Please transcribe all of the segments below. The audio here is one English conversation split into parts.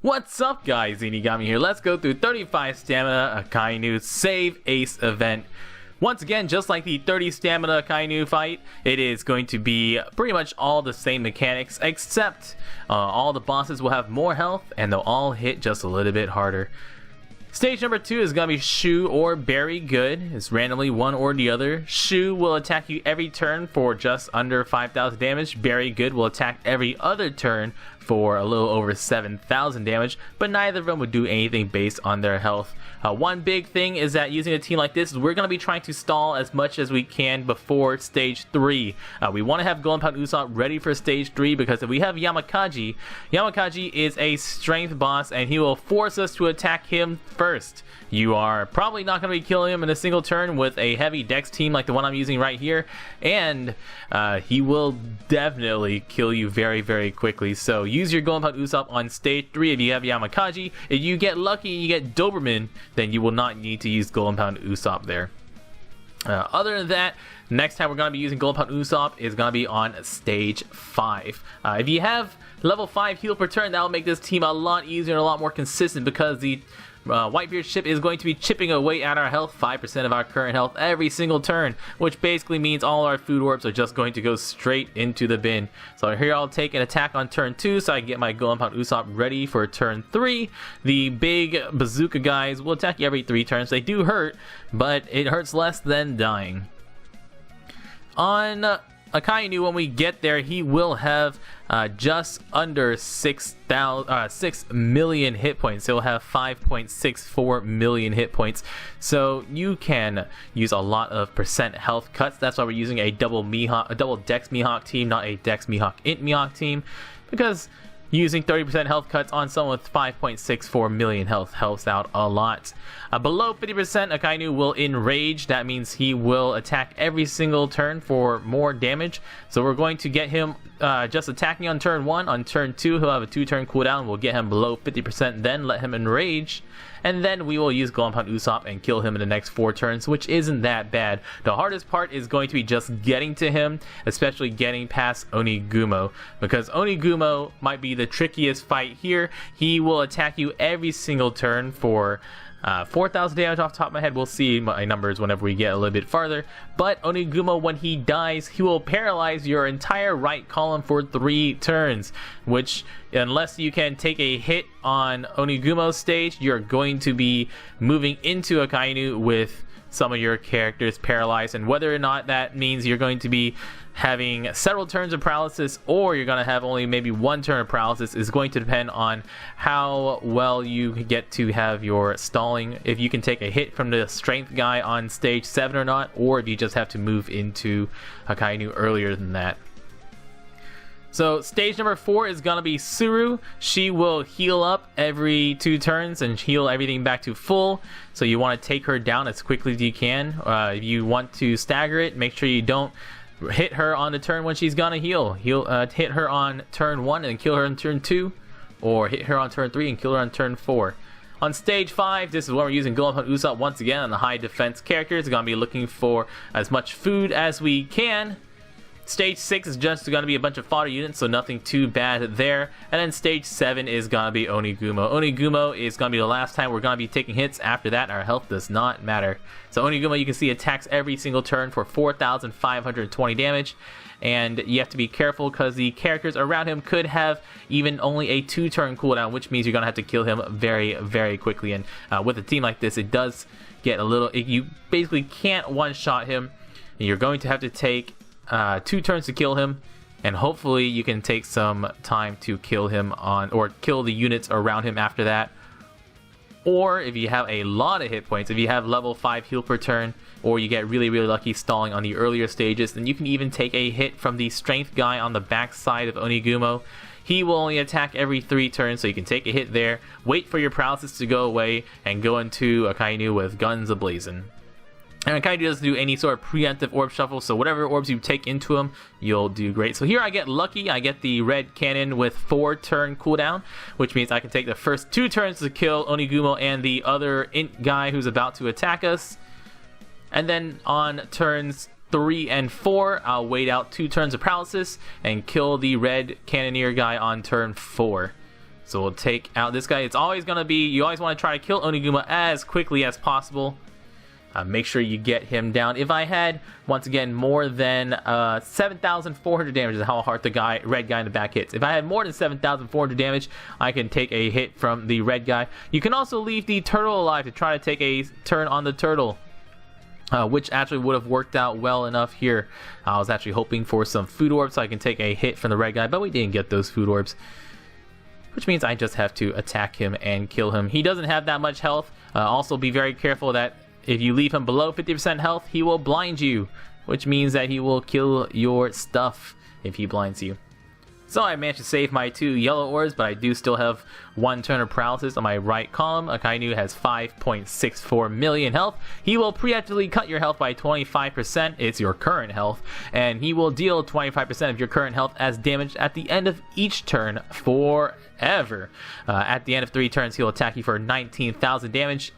What's up guys, Zeenigami here. Let's go through 35 stamina Akainu save ace event. Once again, just like the 30 stamina Akainu fight, it is going to be pretty much all the same mechanics, except all the bosses will have more health and they'll all hit just a little bit harder. Stage number 2 is going to be Shu or Very Good. It's randomly one or the other. Shu will attack you every turn for just under 5,000 damage. Very Good will attack every other turn for a little over 7,000 damage, but neither of them would do anything based on their health. One big thing is that using a team like this, we're going to be trying to stall as much as we can before stage 3. We want to have Golden Pound Usopp ready for stage 3 because if we have Yamakaji, Yamakaji is a strength boss and he will force us to attack him first. You are probably not going to be killing him in a single turn with a heavy dex team like the one I'm using right here, and he will definitely kill you very, very quickly. So use your Golden Pound Usopp on stage 3 if you have Yamakaji. If you get lucky and you get Doberman, then you will not need to use Golden Pound Usopp there. Other than that, next time we're going to be using Golden Pound Usopp is going to be on stage 5. If you have level 5 heal per turn, that will make this team a lot easier and a lot more consistent because the Whitebeard ship is going to be chipping away at our health, 5% of our current health every single turn, which basically means all our food orbs are just going to go straight into the bin. So here I'll take an attack on turn 2 so I can get my Golden Pound Usopp ready for turn 3. The big bazooka guys will attack you every 3 turns. They do hurt, but it hurts less than dying. On Akainu, when we get there, he will have just under 6 million hit points. He'll have 5.64 million hit points. So you can use a lot of percent health cuts. That's why we're using a double Dex Mihawk team, not a Dex Mihawk Int Mihawk team, because using 30% health cuts on someone with 5.64 million health helps out a lot. Below 50%, Akainu will enrage. That means he will attack every single turn for more damage. So we're going to get him just attacking on turn 1. On turn 2, he'll have a 2-turn cooldown. We'll get him below 50%, then let him enrage. And then we will use Golden Pound Usopp and kill him in the next 4 turns, which isn't that bad. The hardest part is going to be just getting to him, especially getting past Onigumo, because Onigumo might be the trickiest fight here. He will attack you every single turn for 4,000 damage off the top of my head. We'll see my numbers whenever we get a little bit farther. But Onigumo, when he dies, he will paralyze your entire right column for 3 turns, which, unless you can take a hit on Onigumo's stage, you're going to be moving into Akainu with some of your characters paralyzed, and whether or not that means you're going to be having several turns of paralysis or you're going to have only maybe 1 turn of paralysis is going to depend on how well you get to have your stalling, if you can take a hit from the strength guy on stage 7 or not, or if you just have to move into Akainu earlier than that. So stage number 4 is going to be Suru. She will heal up every 2 turns and heal everything back to full. So you want to take her down as quickly as you can. If you want to stagger it, make sure you don't hit her on the turn when she's going to heal. Hit her on turn 1 and kill her on turn 2. Or hit her on turn 3 and kill her on turn 4. On stage 5, this is where we're using Golden Pound Usopp once again on the high defense characters. We're going to be looking for as much food as we can. Stage 6 is just going to be a bunch of fodder units, so nothing too bad there. And then stage 7 is going to be Onigumo. Onigumo is going to be the last time we're going to be taking hits. After that, our health does not matter. So Onigumo, you can see, attacks every single turn for 4,520 damage. And you have to be careful because the characters around him could have even only a 2-turn cooldown, which means you're going to have to kill him very, very quickly. And with a team like this, it does get a little... You basically can't one-shot him. You're going to have to take 2 turns to kill him, and hopefully you can take some time to kill him or kill the units around him after that. Or if you have a lot of hit points, if you have level 5 heal per turn, or you get really, really lucky stalling on the earlier stages, then you can even take a hit from the strength guy on the back side of Onigumo. He will only attack every 3 turns, so you can take a hit there, wait for your paralysis to go away, and go into Akainu with guns ablazing. And Akainu doesn't do any sort of preemptive orb shuffle, so whatever orbs you take into him, you'll do great. So here I get lucky. I get the red cannon with 4-turn cooldown, which means I can take the first 2 turns to kill Onigumo and the other int guy who's about to attack us. And then on turns 3 and 4, I'll wait out 2 turns of paralysis and kill the red cannoneer guy on turn 4. So we'll take out this guy. It's always going to be, you always want to try to kill Oniguma as quickly as possible. Make sure you get him down. If I had, once again, more than 7,400 damage is how hard the red guy in the back hits. If I had more than 7,400 damage, I can take a hit from the red guy. You can also leave the turtle alive to try to take a turn on the turtle. Which actually would have worked out well enough here. I was actually hoping for some food orbs so I can take a hit from the red guy, but we didn't get those food orbs. Which means I just have to attack him and kill him. He doesn't have that much health. Also be very careful that if you leave him below 50% health, he will blind you. Which means that he will kill your stuff if he blinds you. So I managed to save my 2 yellow orbs, but I do still have 1 turn of paralysis on my right column. Akainu has 5.64 million health. He will preemptively cut your health by 25%. It's your current health. And he will deal 25% of your current health as damage at the end of each turn forever. At the end of 3 turns, he'll attack you for 19,000 damage.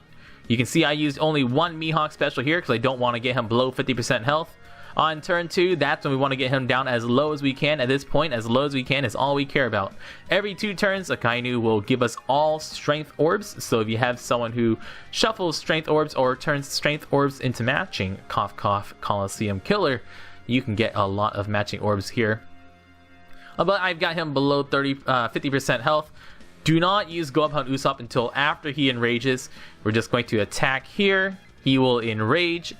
You can see I used only 1 Mihawk special here because I don't want to get him below 50% health. On turn 2, that's when we want to get him down as low as we can. At this point, as low as we can is all we care about. Every 2 turns, Akainu will give us all strength orbs. So if you have someone who shuffles strength orbs or turns strength orbs into matching, cough cough, Coliseum Killer, you can get a lot of matching orbs here. But I've got him below 50% health. Do not use Go Up on Usopp until after he enrages. We're just going to attack here. He will enrage.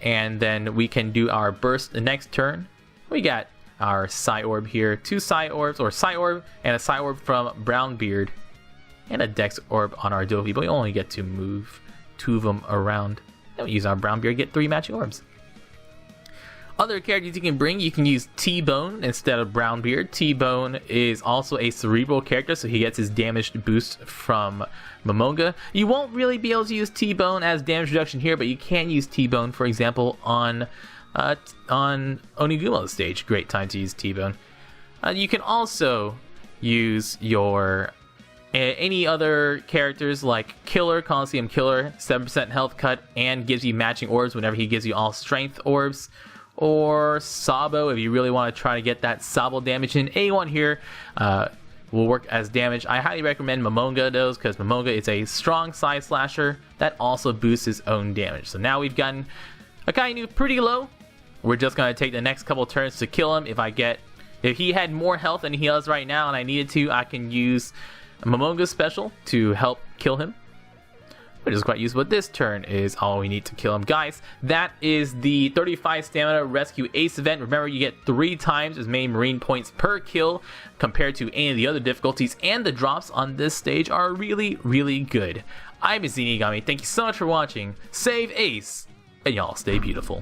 And then we can do our burst the next turn. We got our Psy Orb here. 2 Psy Orbs, or Psy Orb, and a Psy Orb from Brownbeard. And a Dex Orb on our Dovey, but we only get to move 2 of them around. Then we use our Brownbeard, get 3 matching orbs. Other characters you can use T-Bone instead of Brownbeard. T-Bone is also a cerebral character, so he gets his damage boost from Momonga. You won't really be able to use T-Bone as damage reduction here, but you can use T-Bone, for example, on Oniguma's stage. Great time to use T-Bone. You can also use your any other characters like Killer, Coliseum Killer, 7% health cut, and gives you matching orbs whenever he gives you all strength orbs. Or Sabo, if you really want to try to get that Sabo damage in. Anyone here will work as damage. I highly recommend Momonga those, because Momonga is a strong side slasher that also boosts his own damage. So now we've gotten Akainu pretty low. We're just going to take the next couple turns to kill him. If he had more health than he does right now and I needed to, I can use Momonga's special to help kill him, which is quite useful. But this turn is all we need to kill him. Guys, that is the 35 stamina rescue ace event. Remember, you get 3 times as many marine points per kill compared to any of the other difficulties, and the drops on this stage are really, really good. I'm Zeenigami. Thank you so much for watching. Save ace, and y'all stay beautiful.